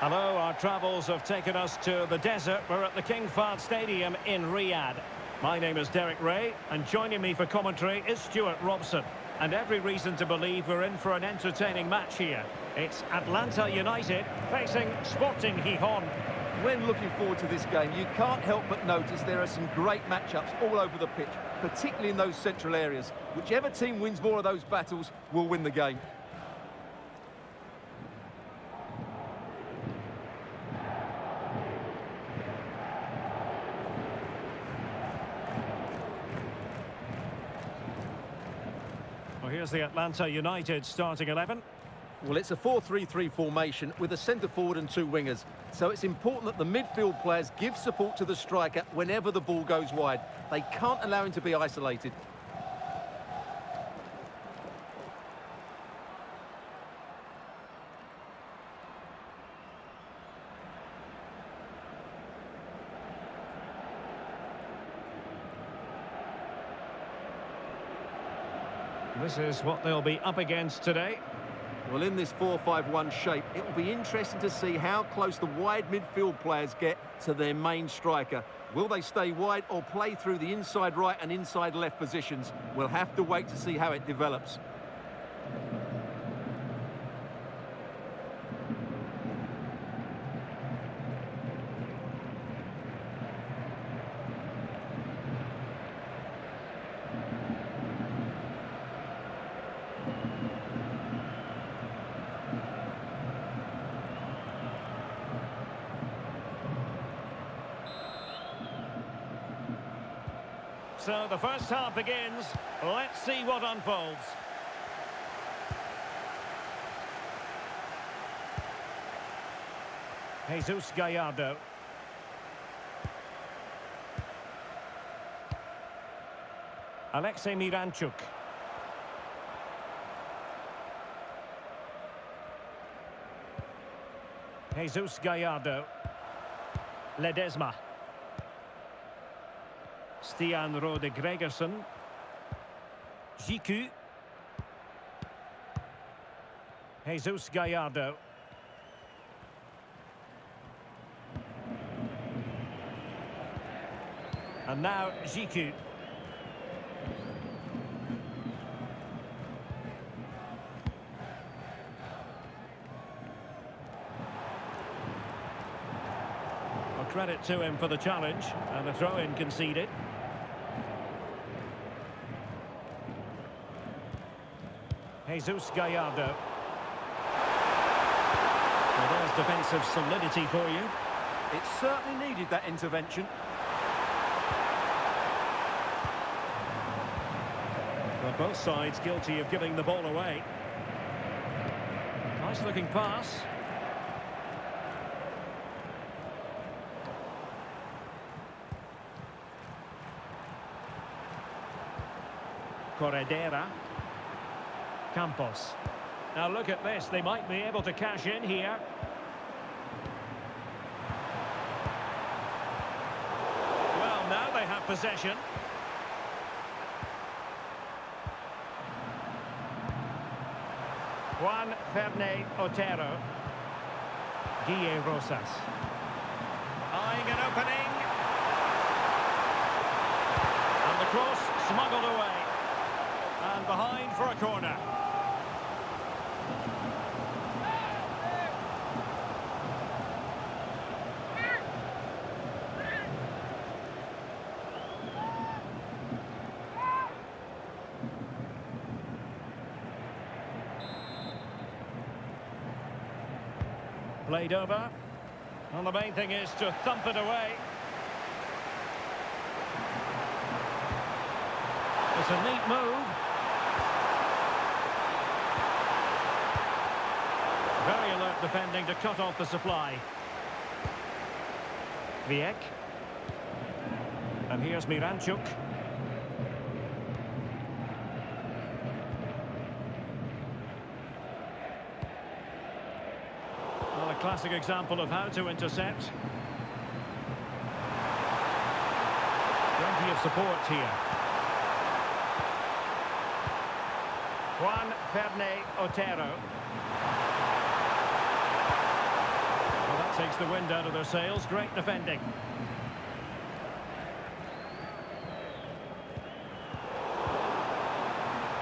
Hello, our travels have taken us to the desert. We're at the King Fahd Stadium in Riyadh. My name is Derek Ray, and joining me for commentary is Stuart Robson. And every reason to believe we're in for an entertaining match here. It's Atlanta United facing Sporting Gijón. When looking forward to this game, you can't help but notice there are some great matchups all over the pitch, particularly in those central areas. Whichever team wins more of those battles will win the game. Well, here's the Atlanta United starting 11. Well, it's a 4-3-3 formation with a centre forward and two wingers. So it's important that the midfield players give support to the striker whenever the ball goes wide. They can't allow him to be isolated. This is what they'll be up against today. Well, in this 4-5-1 shape, it will be interesting to see how close the wide midfield players get to their main striker. Will they stay wide or play through the inside right and inside left positions? We'll have to wait to see how it develops. So the first half begins. Let's see what unfolds. Jesus Gallardo. Alexei Miranchuk. Jesus Gallardo. Ledesma. Stian Rode Gregersen. Jiku. Jesus Gallardo. And now Jiku. Well, credit to him for the challenge, and the throw-in conceded. Jesus Gallardo. Well, there's defensive solidity for you. It certainly needed that intervention. Well, both sides guilty of giving the ball away. Nice looking pass. Corredera. Campos. Now look at this, they might be able to cash in here. Well, now they have possession. Juan Ferne Otero. Guille Rosas. Eyeing an opening. And the cross smuggled away. And behind for a corner. Played over. And the main thing is to thump it away. It's a neat move. Very alert defending to cut off the supply. Viek. And here's Miranchuk. Well, a classic example of how to intercept. Plenty of support here. Juan Ferne Otero. Well, that takes the wind out of their sails. Great defending.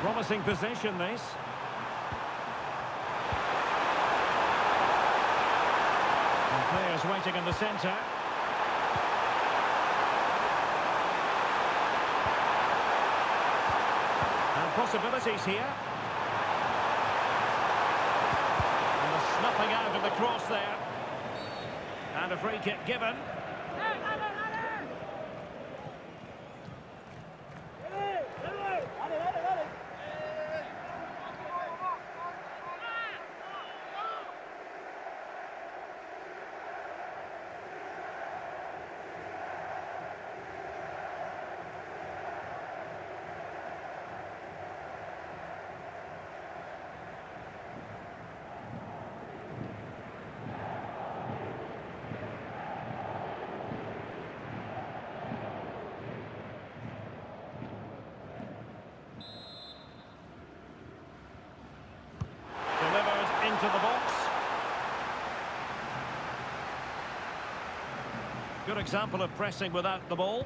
Promising possession, this. And players waiting in the centre. And possibilities here. And the snuffing out of the cross there. And a free kick given. Into the box. Good example of pressing without the ball.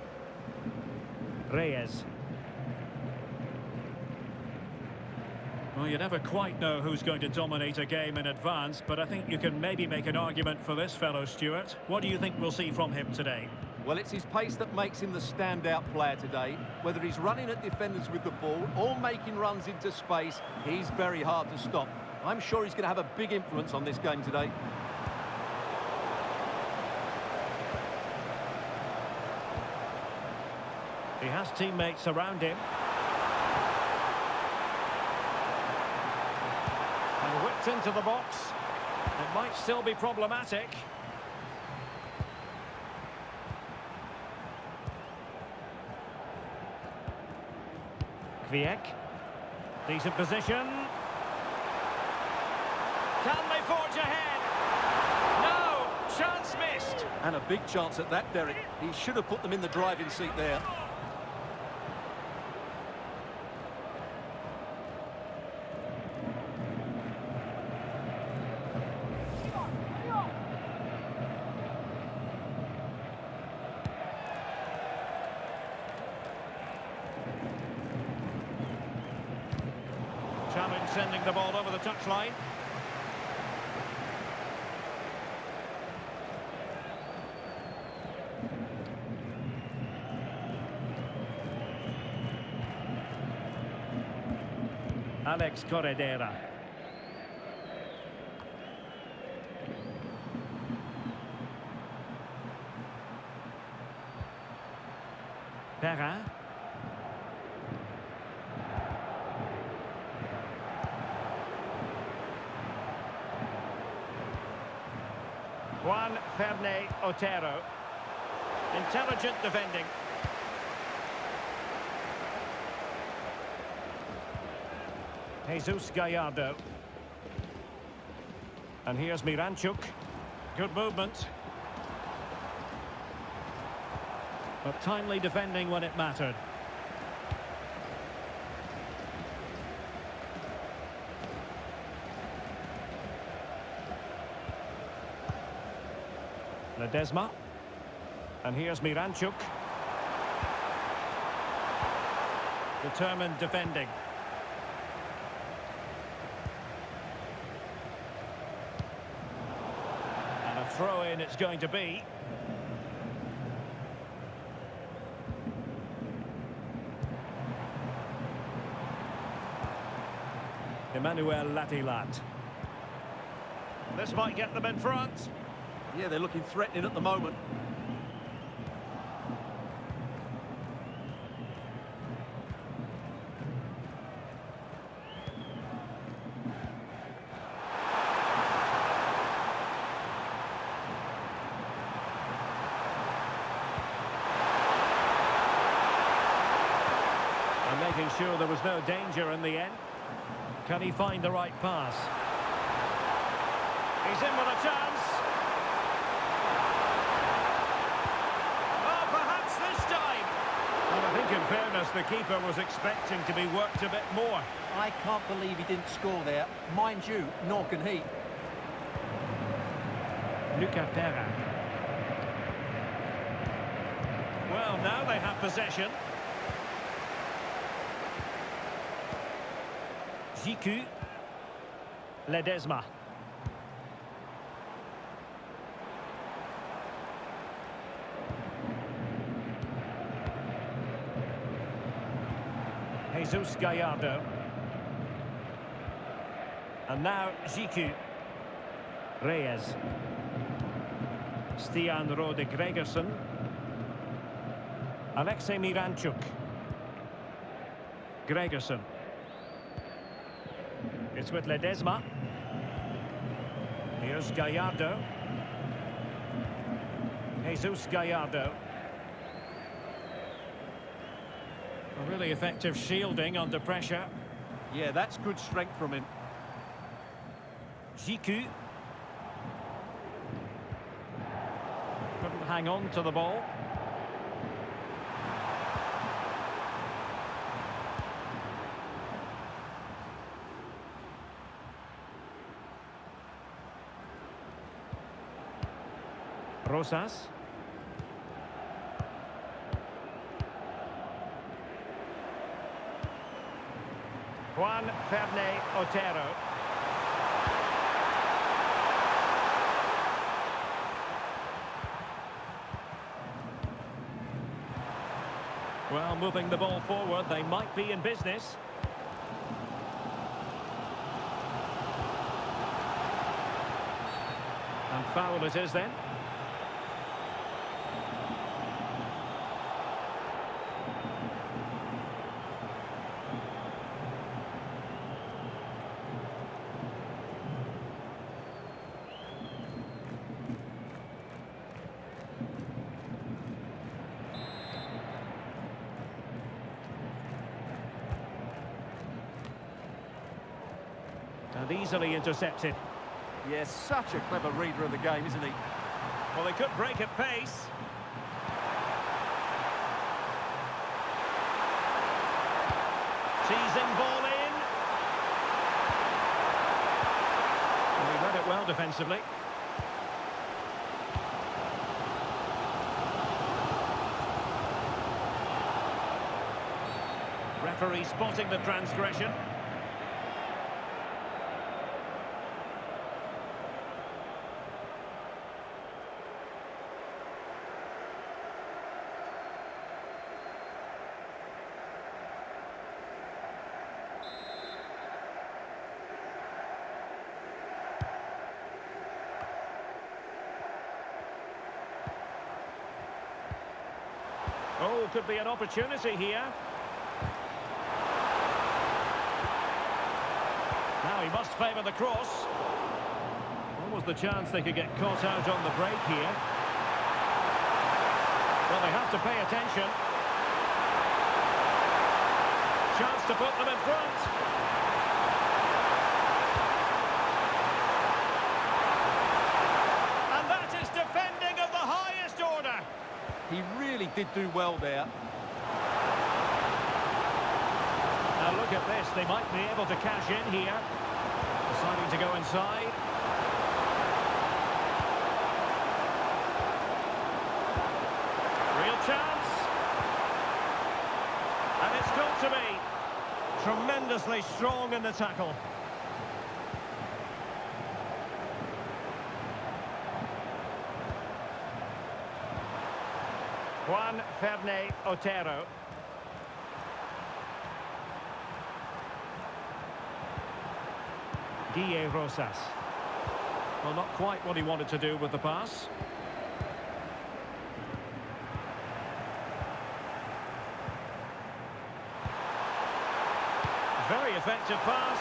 Reyes. Well, you never quite know who's going to dominate a game in advance, but I think you can maybe make an argument for this fellow, Stuart. What do you think we'll see from him today? Well, it's his pace that makes him the standout player today. Whether he's running at defenders with the ball or making runs into space, he's very hard to stop. I'm sure he's going to have a big influence on this game today. He has teammates around him. And whipped into the box. It might still be problematic. Kwiek. Decent position. Can they forge ahead? No! Chance missed! And a big chance at that, Derek. He should have put them in the driving seat there. Challenge sending the ball over the touchline. Alex Corredera. Perrin. Juan Ferney Otero. Intelligent defending. Jesus Gallardo. And here's Miranchuk. Good movement. But timely defending when it mattered. Ledesma. And here's Miranchuk. Determined defending. And a throw-in it's going to be. Emmanuel Latilat. This might get them in front. Yeah, they're looking threatening at the moment. And making sure there was no danger in the end. Can he find the right pass? He's in with a chance. Oh, perhaps this time. Well, I think in fairness, the keeper was expecting to be worked a bit more. I can't believe he didn't score there. Mind you, nor can he. Luca Pera. Well, now they have possession. Jiku. Ledesma. Jesus Gallardo. And now Jiku. Reyes. Stian Rode Gregersen. Alexei Miranchuk. Gregersen. It's with Ledesma. Here's Gallardo. Jesus Gallardo. A really effective shielding under pressure. Yeah, that's good strength from him. Jiku. Couldn't hang on to the ball. Rosas. Juan Ferne Otero. Well, moving the ball forward, they might be in business. And foul it is then. And easily intercepted. Yes, such a clever reader of the game, isn't he? Well, they could break at pace. Teasing ball in. Well, he read it well defensively. Referee spotting the transgression. Oh, could be an opportunity here. Now he must favour the cross. What was the chance they could get caught out on the break here? Well, they have to pay attention. Chance to put them in front. And that is defending of the highest order. He really did do well there. Now look at this, they might be able to cash in here. Deciding to go inside. Real chance. And it's got to be. Tremendously strong in the tackle. Juan Ferne Otero. Guille Rosas. Well, not quite what he wanted to do with the pass. Very effective pass.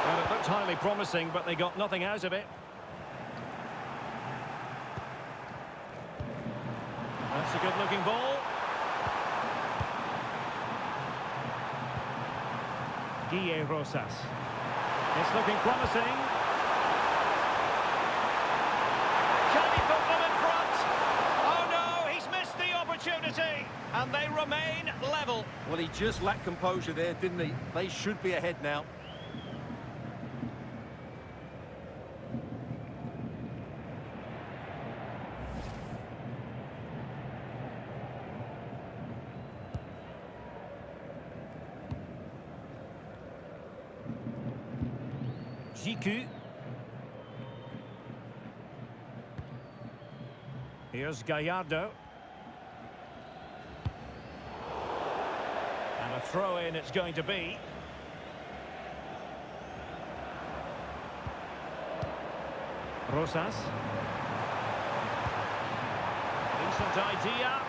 Well, it looked highly promising, but they got nothing out of it. That's a good-looking ball. Guille Rosas. It's looking promising. Can he put them in front? Oh no, he's missed the opportunity. And they remain level. Well, he just lacked composure there, didn't he? They should be ahead now. Jiku. Here's Gallardo. And a throw-in it's going to be. Rosas. Decent idea.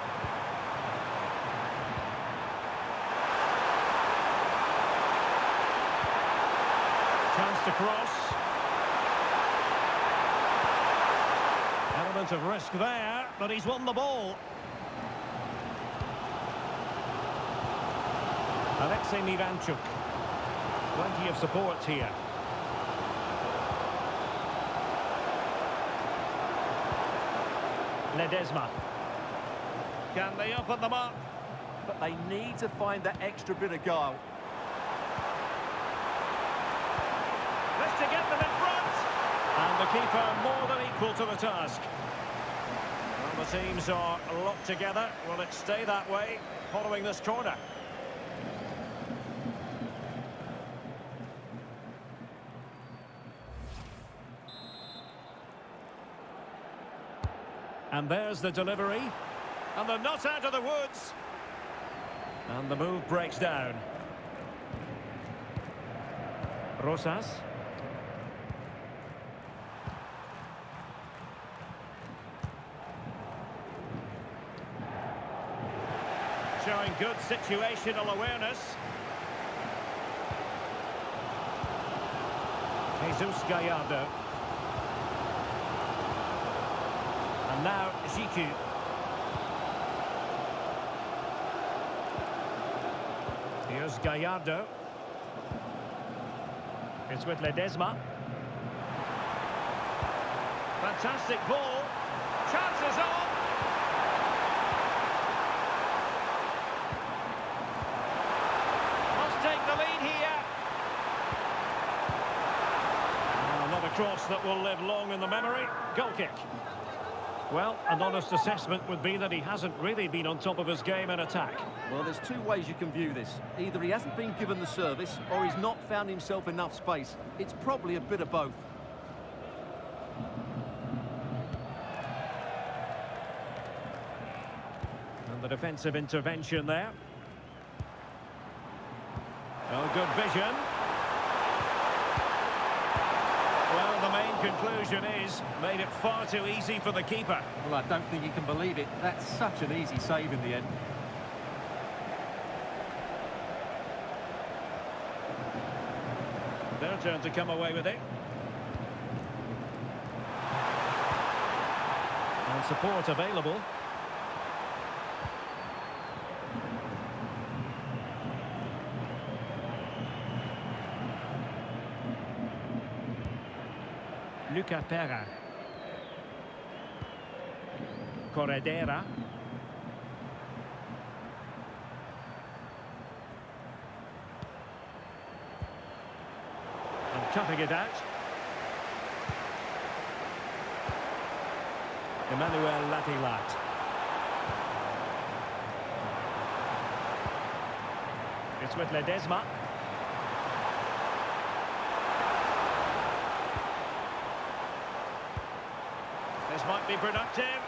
Chance to cross. Element of risk there, but he's won the ball. Alexei Miranchuk. Plenty of support here. Ledesma. Can they open them up? But they need to find that extra bit of guile. This to get them in front. And the keeper more than equal to the task. Well, the teams are locked together. Will it stay that way following this corner? And there's the delivery. And they're not out of the woods. And the move breaks down. Rosas. Showing good situational awareness. Jesus Gallardo. And now Jiku. Here's Gallardo. It's with Ledesma. Fantastic ball. Chances on. Must take the lead here. Another cross that will live long in the memory. Goal kick. Well, an honest assessment would be that he hasn't really been on top of his game in attack. Well, there's two ways you can view this. Either he hasn't been given the service, or he's not found himself enough space. It's probably a bit of both. And the defensive intervention there. Oh, good vision. Well, the main conclusion is, made it far too easy for the keeper. Well, I don't think you can believe it. That's such an easy save in the end. Their turn to come away with it. And support available. Luca Perra. Corredera. And cutting it out. Emmanuel Latilat. It's with Ledesma. This might be productive.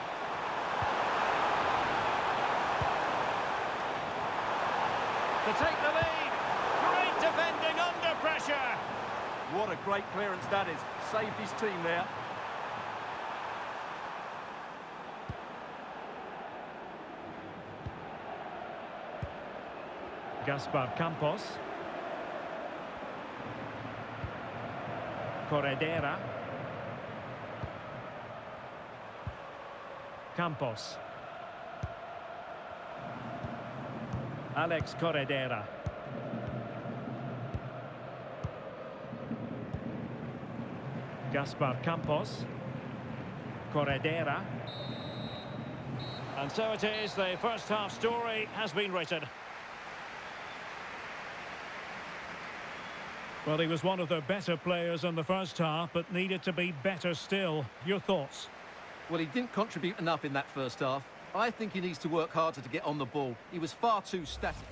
To take the lead. Great defending under pressure. What a great clearance that is. Saved his team there. Gaspar Campos. Corredera. Campos. Alex Corredera. Gaspar Campos. Corredera. And so it is, the first half story has been written. Well, he was one of the better players in the first half, but needed to be better still. Your thoughts? Well, he didn't contribute enough in that first half. I think he needs to work harder to get on the ball. He was far too static.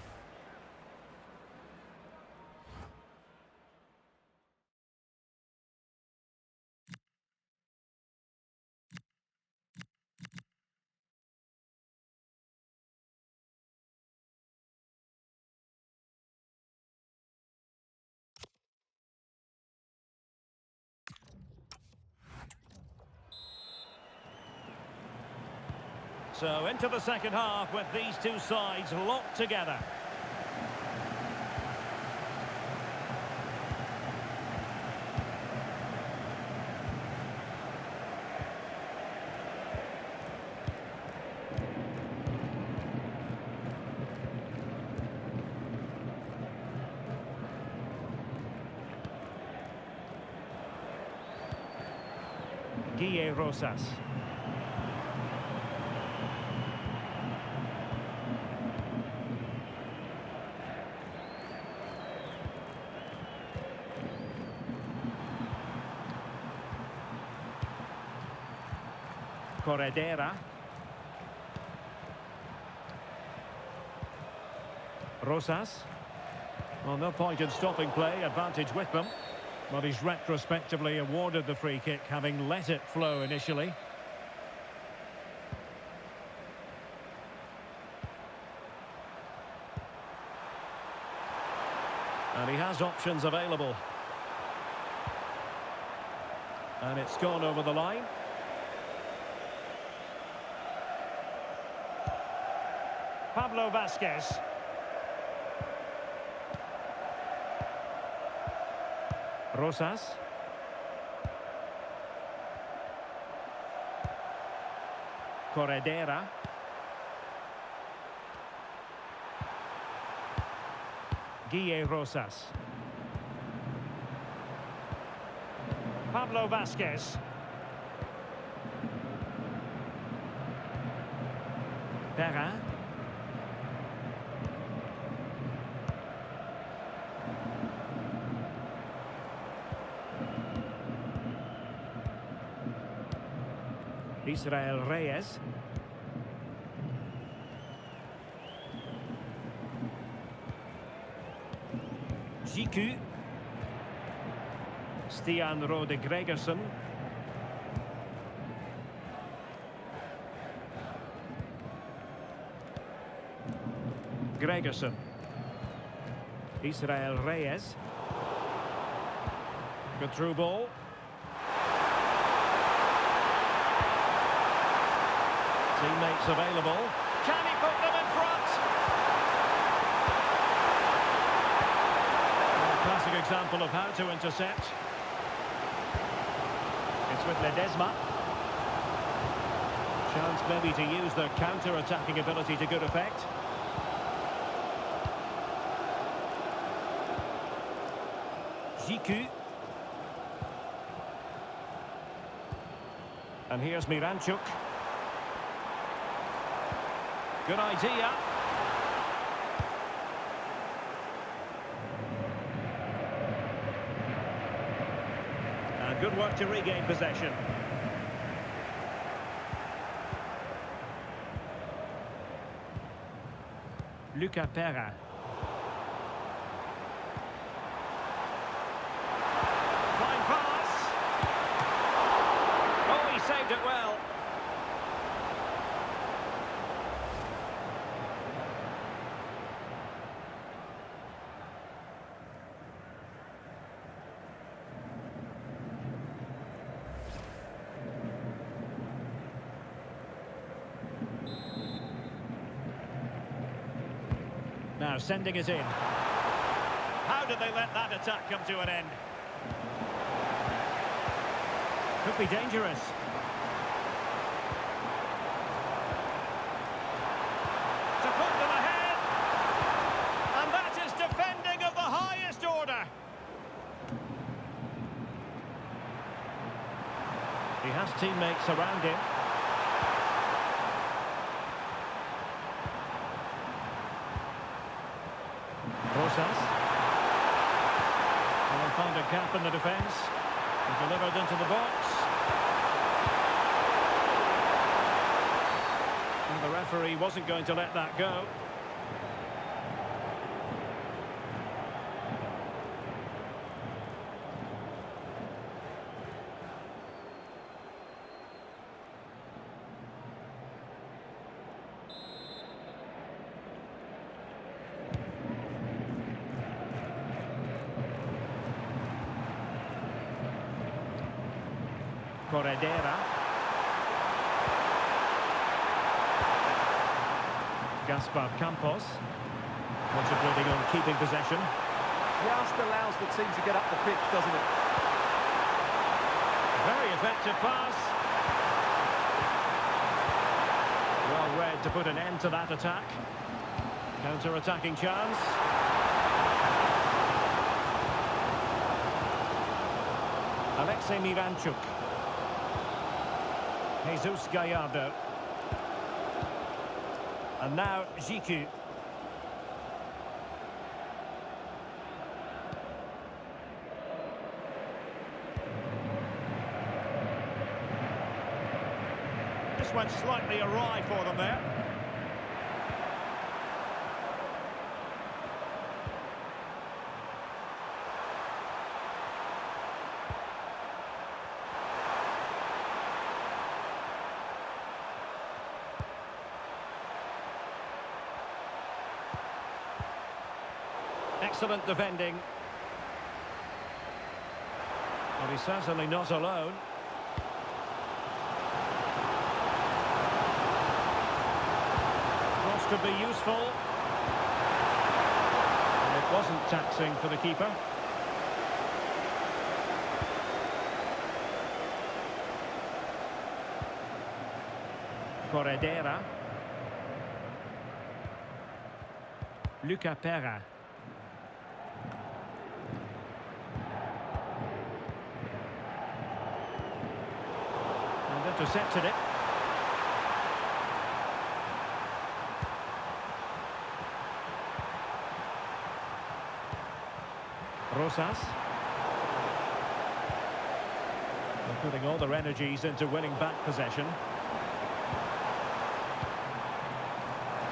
So into the second half with these two sides locked together. Guille Rosas. Corredera. Rosas. Well, no point in stopping play, advantage with them. But he's retrospectively awarded the free kick, having let it flow initially. And he has options available. And it's gone over the line. Pablo Vasquez. Rosas. Corredera. Guille Rosas. Pablo Vasquez. Perrin. Israel Reyes. Jiku. Stian Rode Gregersen. Gregersen. Israel Reyes. Good through ball. Teammates available. Can he put them in front? A classic example of how to intercept. It's with Ledesma. Chance maybe to use their counter-attacking ability to good effect. Jiku. And here's Miranchuk. Good idea. And good work to regain possession. Lucas Perrin. Fine pass. Oh, he saved it well. Now sending it in. How did they let that attack come to an end? Could be dangerous. To put them ahead. And that is defending of the highest order. He has teammates around him. Rosas. Well, found a gap in the defence. And delivered into the box. And the referee wasn't going to let that go. Corredera. Gaspar Campos. Concentrating on keeping possession. Just allows the team to get up the pitch, doesn't it? Very effective pass. Well read to put an end to that attack. Counter-attacking chance. Alexei Miranchuk. Jesus Gallardo. And now Jiku. This went slightly awry for them there. Excellent defending. But he's certainly not alone. Cross could be useful. And it wasn't taxing for the keeper. Corredera. Luca Pera. Intercepted it. Rosas. They're putting all their energies into winning back possession.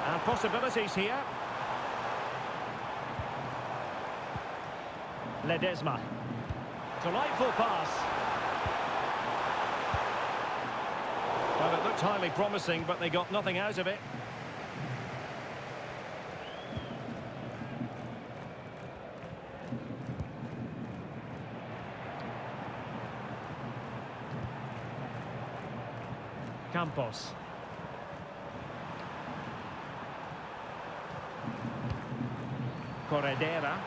And possibilities here. Ledesma. Delightful pass. Well, it looked highly promising, but they got nothing out of it. Campos. Corredera.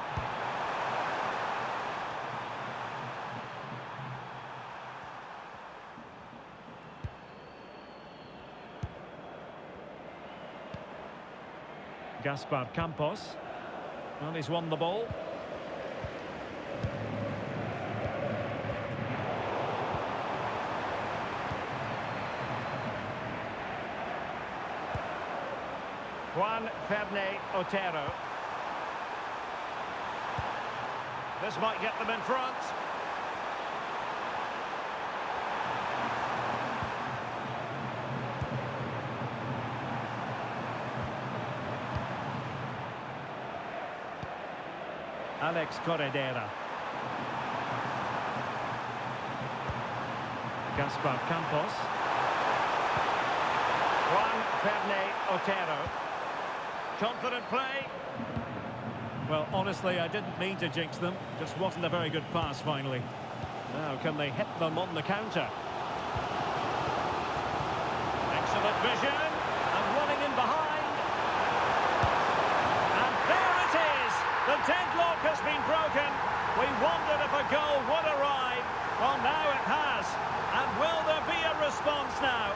Gaspar Campos. Well, he's won the ball. Juan Ferney Otero. This might get them in front. Alex Corredera. Gaspar Campos. Juan Ferney Otero. Confident play. Well, honestly, I didn't mean to jinx them. Just wasn't a very good pass, finally. Now, can they hit them on the counter? Excellent vision. And running in behind. The deadlock has been broken. We wondered if a goal would arrive. Well, now it has. And will there be a response now?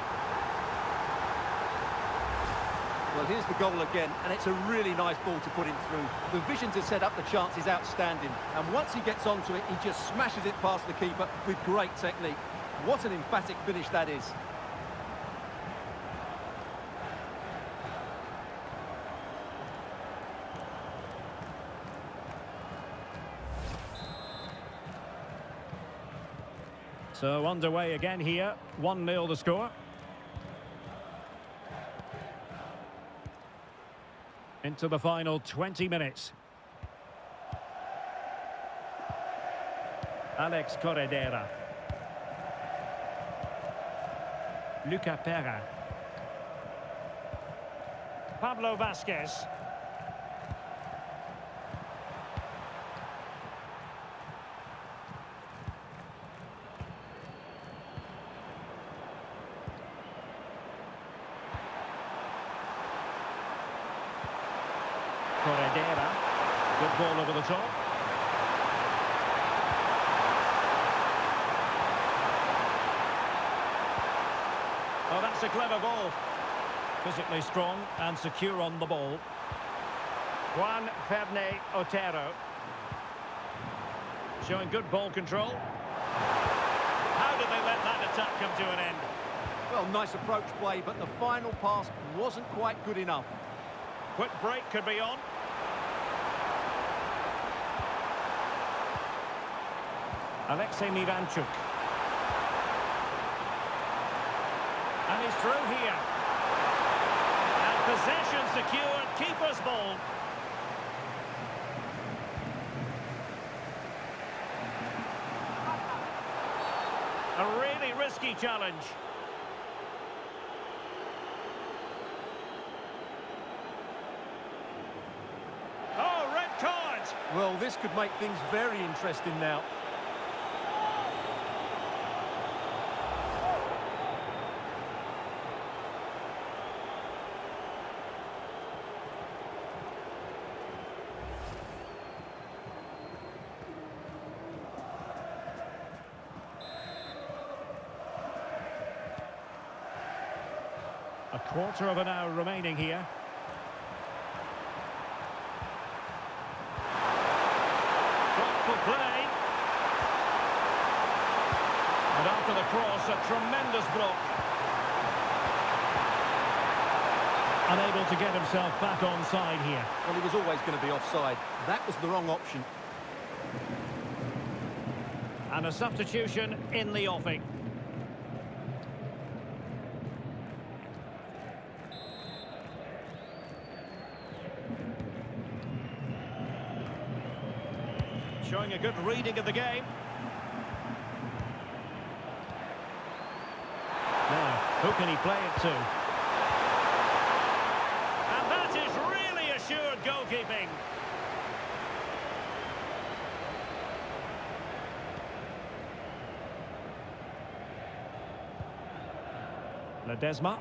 Well, here's the goal again, and it's a really nice ball to put him through. The vision to set up the chance is outstanding. And once he gets onto it, he just smashes it past the keeper with great technique. What an emphatic finish that is. So underway again here, 1-0 the score. Into the final 20 minutes. Alex Corredera. Luca Pera. Pablo Vasquez. Corredera. Good ball over the top. Oh, that's a clever ball. Physically strong and secure on the ball. Juan Ferne Otero. Showing good ball control. How did they let that attack come to an end? Well, nice approach play, but the final pass wasn't quite good enough. Quick break could be on. Alexei Miranchuk. And he's through here. And possession secured, keeper's ball. A really risky challenge. Oh, red card! Well, this could make things very interesting now. A quarter of an hour remaining here. Thoughtful play. And after the cross, a tremendous block. Unable to get himself back onside here. Well, he was always going to be offside. That was the wrong option. And a substitution in the offing. Showing a good reading of the game. Now, who can he play it to? And that is really assured goalkeeping. Ledesma.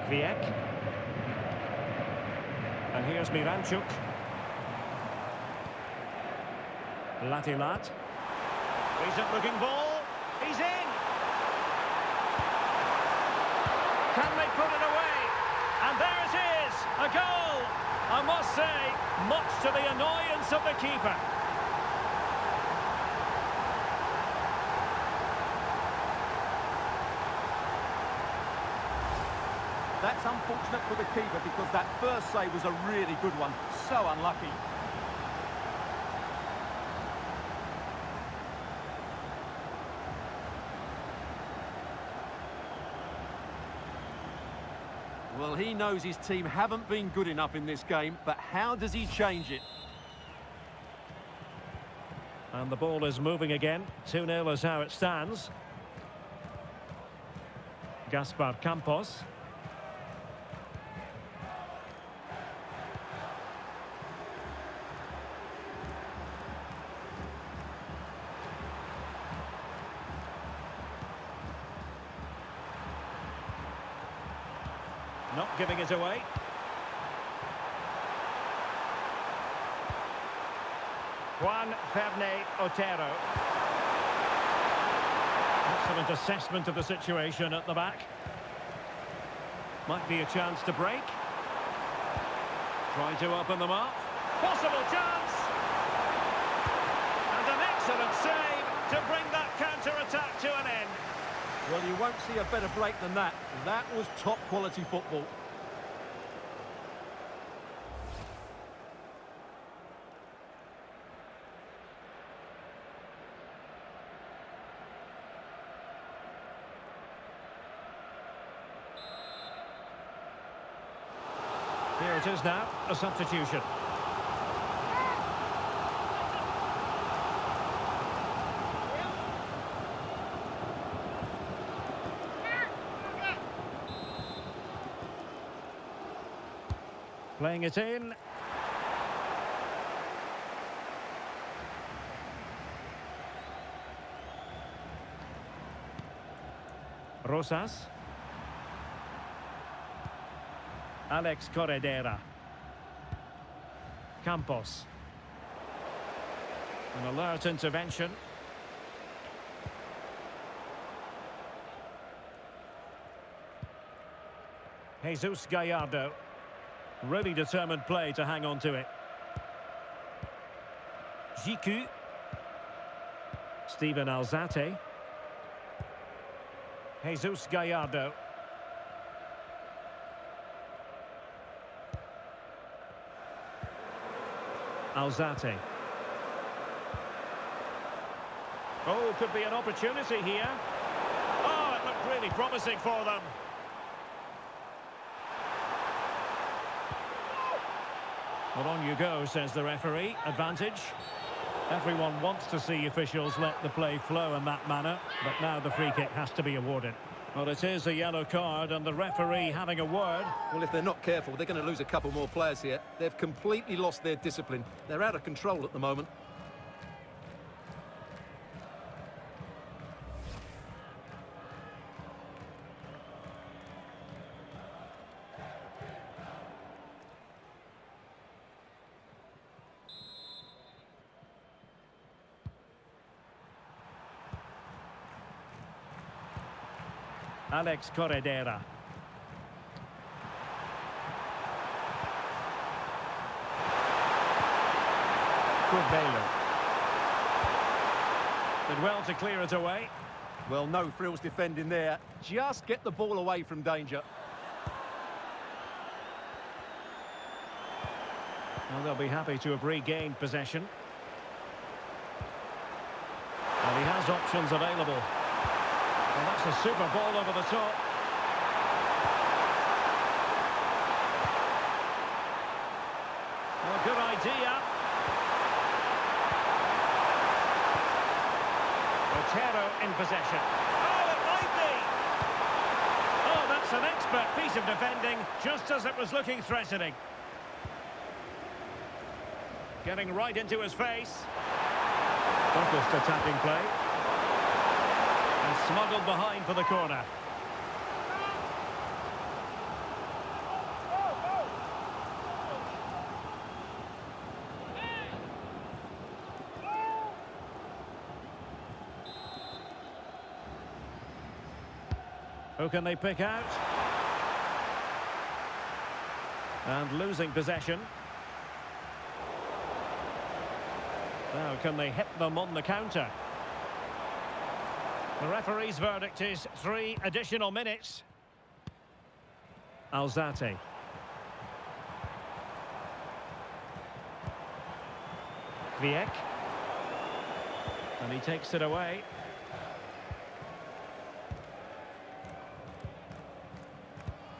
Ziyech. And here's Miranchuk. Latilat. Decent looking ball. He's in. Can they put it away? And there it is. A goal. I must say, much to the annoyance of the keeper. That's unfortunate for the keeper because that first save was a really good one. So unlucky. Well, he knows his team haven't been good enough in this game, but how does he change it? And the ball is moving again. 2-0 is how it stands. Gaspar Campos. Not giving it away. Juan Ferne Otero. Excellent assessment of the situation at the back. Might be a chance to break. Trying to open them up. Possible chance! And an excellent save to bring that counter-attack to an end. Well, you won't see a better break than that. That was top-quality football. Here it is now, a substitution. Playing it in. Rosas. Alex Corredera. Campos. An alert intervention. Jesus Gallardo. Really determined play to hang on to it. Jiku. Steven Alzate. Jesus Gallardo. Alzate. Oh, could be an opportunity here. Oh, it looked really promising for them. Well, on you go, says the referee. Advantage. Everyone wants to see officials let the play flow in that manner, but now the free kick has to be awarded. Well, it is a yellow card, and the referee having a word. Well, if they're not careful, they're going to lose a couple more players here. They've completely lost their discipline. They're out of control at the moment. Alex Corredera. Corbello. Did well to clear it away. Well, no frills defending there. Just get the ball away from danger. Well, they'll be happy to have regained possession. And he has options available. Well, that's a super ball over the top. Well, good idea. Otero in possession. Oh, it might be! Oh, that's an expert piece of defending, just as it was looking threatening. Getting right into his face. Focused attacking play. And smuggled behind for the corner. Who can they pick out? And losing possession. Now, can they hit them on the counter? The referee's verdict is 3 additional minutes. Alzate. Kviek. And he takes it away.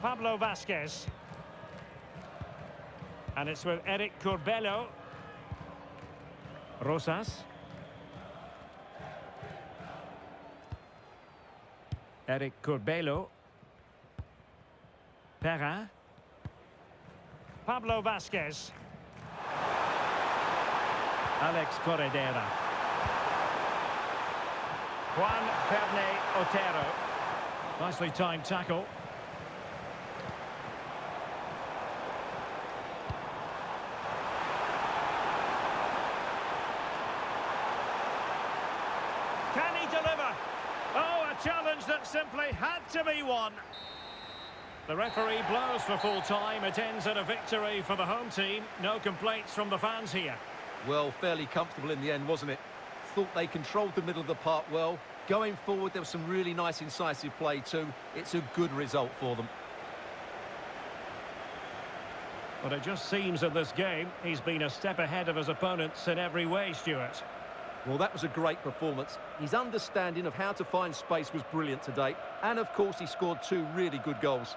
Pablo Vasquez. And it's with Eric Corbello. Rosas. Eric Corbello. Perrin. Pablo Vasquez. Alex Corredera. Juan Ferne Otero. Nicely timed tackle. Can he deliver? Oh, a challenge that simply had to be won. The referee blows for full time. It ends in a victory for the home team. No complaints from the fans here. Well, fairly comfortable in the end, wasn't it? Thought they controlled the middle of the park well. Going forward, there was some really nice incisive play too. It's a good result for them. But it just seems in this game, he's been a step ahead of his opponents in every way, Stuart. Well, that was a great performance. His understanding of how to find space was brilliant today. And, of course, he scored 2 really good goals.